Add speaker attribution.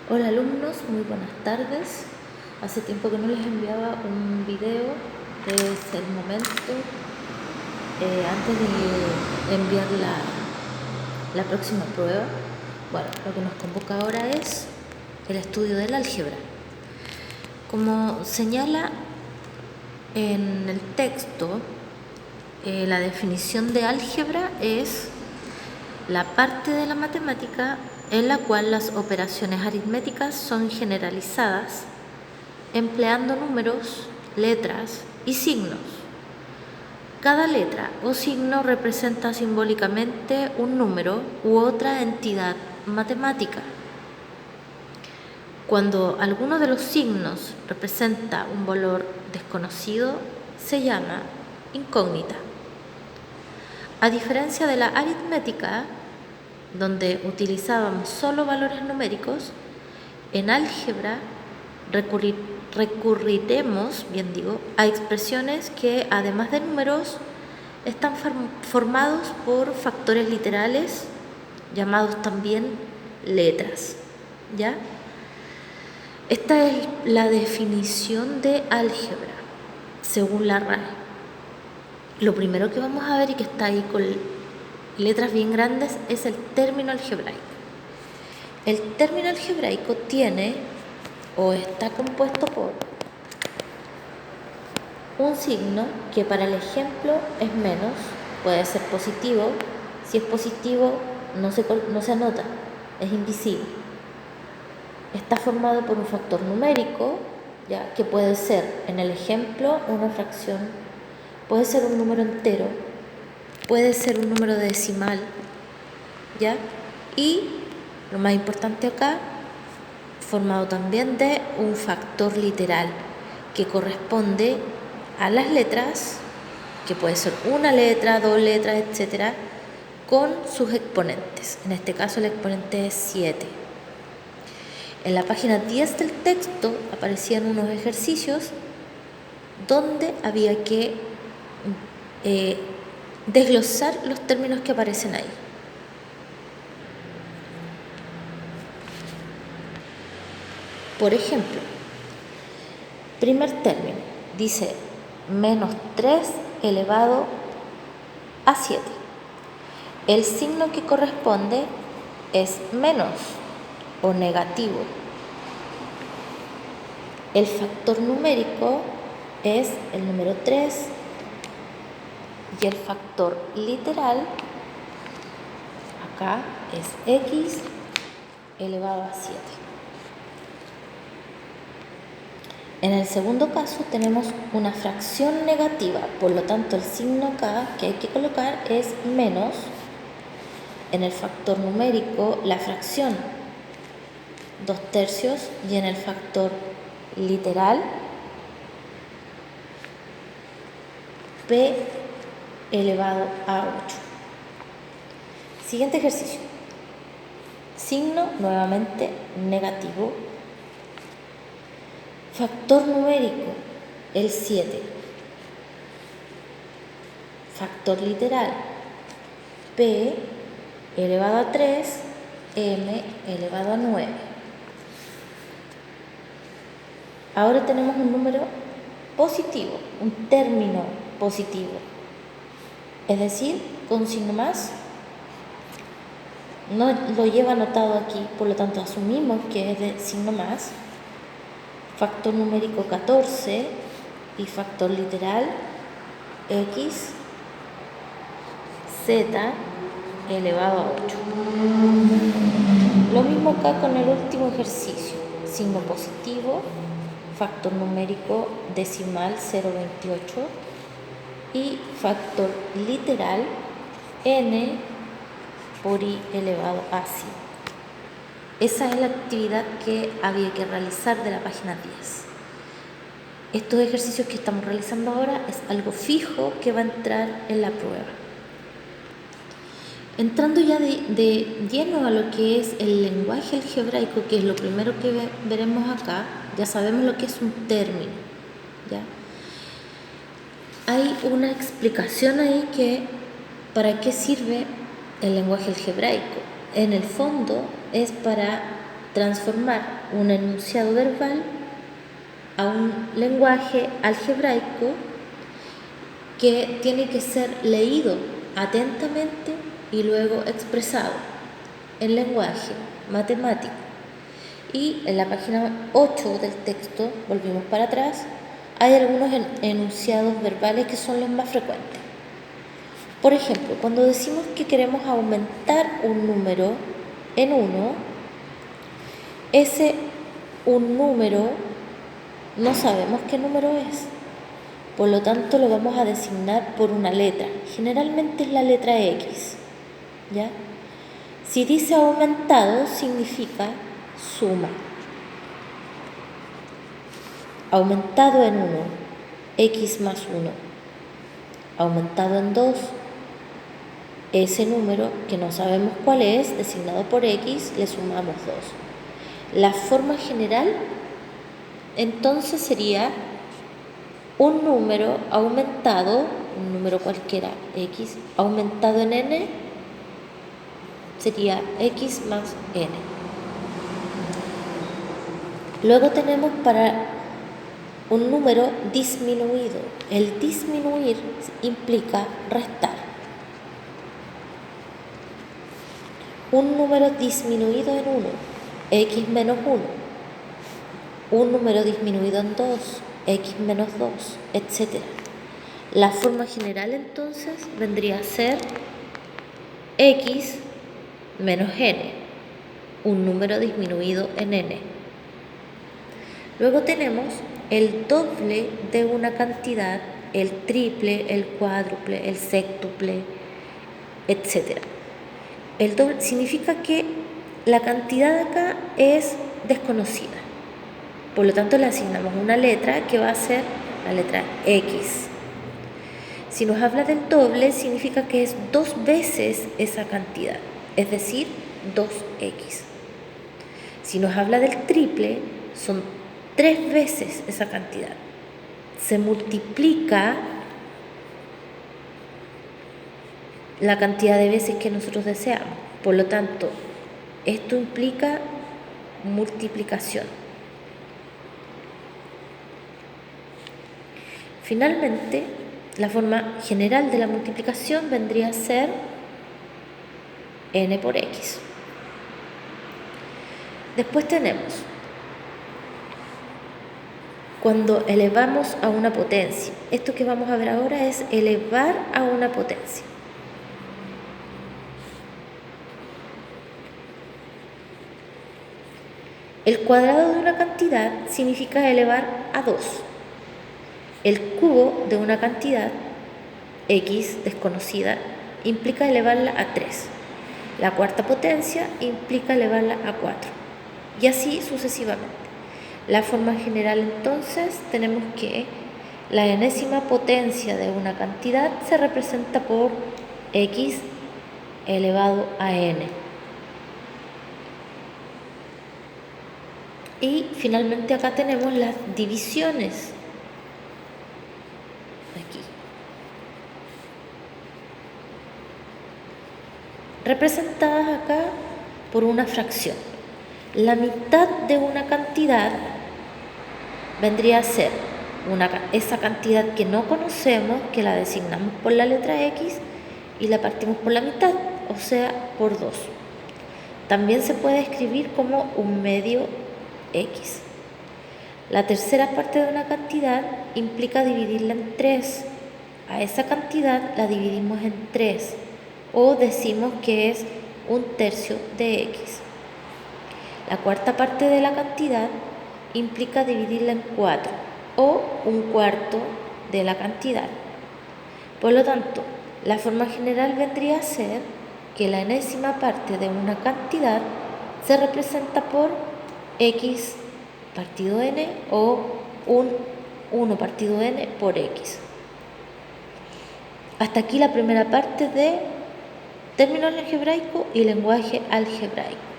Speaker 1: Hola alumnos, muy buenas tardes. Hace tiempo que no les enviaba un video, es el momento antes de enviar la próxima prueba. Bueno, lo que nos convoca ahora es el estudio del álgebra. Como señala en el texto, la definición de álgebra es la parte de la matemática en la cual las operaciones aritméticas son generalizadas empleando números, letras y signos. Cada letra o signo representa simbólicamente un número u otra entidad matemática. Cuando alguno de los signos representa un valor desconocido, se llama incógnita. A diferencia de la aritmética, donde utilizábamos solo valores numéricos, en álgebra recurriremos, a expresiones que, además de números, están formados por factores literales, llamados también letras, ¿ya? Esta es la definición de álgebra, según la RAE. Lo primero que vamos a ver, y que está ahí con letras bien grandes, es el término algebraico. El término algebraico tiene o está compuesto por un signo que para el ejemplo es menos, puede ser positivo. Si es positivo no se anota, es invisible. Está formado por un factor numérico, ¿ya? Que puede ser, en el ejemplo, una fracción, puede ser un número entero, puede ser un número decimal, ¿ya? Y lo más importante acá, formado también de un factor literal que corresponde a las letras, que puede ser una letra, dos letras, etcétera, con sus exponentes. En este caso el exponente es 7. En la página 10 del texto aparecían unos ejercicios donde había que desglosar los términos que aparecen ahí. Por ejemplo, primer término dice menos 3 elevado a 7. El signo que corresponde es menos o negativo. El factor numérico es el número 3 y el factor literal acá es x elevado a 7. En el segundo caso tenemos una fracción negativa, por lo tanto el signo acá que hay que colocar es menos. En el factor numérico la fracción 2/3 y en el factor literal p elevado a 8. Siguiente ejercicio. Signo nuevamente negativo. Factor numérico, el 7. Factor literal, p elevado a 3, m elevado a 9. Ahora tenemos un número positivo, un término positivo, es decir, con signo más. No lo lleva anotado aquí, por lo tanto asumimos que es de signo más. Factor numérico 14 y factor literal x z elevado a 8. Lo mismo acá con el último ejercicio. Signo positivo, factor numérico decimal 0,28 y factor literal n por i elevado a 5. Esa es la actividad que había que realizar de la página 10. Estos ejercicios que estamos realizando ahora es algo fijo que va a entrar en la prueba. Entrando ya de lleno a lo que es el lenguaje algebraico, que es lo primero que veremos acá, ya sabemos lo que es un término, ¿ya? Hay una explicación ahí que para qué sirve el lenguaje algebraico. En el fondo es para transformar un enunciado verbal a un lenguaje algebraico que tiene que ser leído atentamente y luego expresado en lenguaje matemático. Y en la página 8 del texto, volvimos para atrás, hay algunos enunciados verbales que son los más frecuentes. Por ejemplo, cuando decimos que queremos aumentar un número en 1, ese un número no sabemos qué número es. Por lo tanto, lo vamos a designar por una letra. Generalmente es la letra X, ¿ya? Si dice aumentado, significa suma. Aumentado en 1, X más 1. Aumentado en 2, ese número que no sabemos cuál es, designado por X, le sumamos 2. La forma general, entonces, sería un número aumentado, un número cualquiera, X, aumentado en N, sería X más N. Luego tenemos para un número disminuido. El disminuir implica restar. Un número disminuido en 1, X menos 1. Un número disminuido en 2, X menos 2, etc. La forma general entonces vendría a ser X menos N, un número disminuido en N. Luego tenemos el doble de una cantidad, el triple, el cuádruple, el sextuple, etc. El doble significa que la cantidad acá es desconocida. Por lo tanto, le asignamos una letra que va a ser la letra X. Si nos habla del doble, significa que es 2 veces esa cantidad, es decir, 2X. Si nos habla del triple, son 3 veces esa cantidad. Se multiplica la cantidad de veces que nosotros deseamos. Por lo tanto, esto implica multiplicación. Finalmente, la forma general de la multiplicación vendría a ser n por x. Después tenemos cuando elevamos a una potencia. Esto que vamos a ver ahora es elevar a una potencia. El cuadrado de una cantidad significa elevar a 2. El cubo de una cantidad, x desconocida, implica elevarla a 3. La cuarta potencia implica elevarla a 4. Y así sucesivamente. La forma general entonces tenemos que la enésima potencia de una cantidad se representa por x elevado a n. Y finalmente acá tenemos las divisiones. Aquí. Representadas acá por una fracción. La mitad de una cantidad vendría a ser esa cantidad que no conocemos, que la designamos por la letra X y la partimos por la mitad, o sea, por 2. También se puede escribir como un medio X. La tercera parte de una cantidad implica dividirla en 3. A esa cantidad la dividimos en 3 o decimos que es un tercio de X. La cuarta parte de la cantidad implica dividirla en 4 o un cuarto de la cantidad. Por lo tanto, la forma general vendría a ser que la enésima parte de una cantidad se representa por x partido n o un 1 partido n por x. Hasta aquí la primera parte de términos algebraicos y lenguaje algebraico.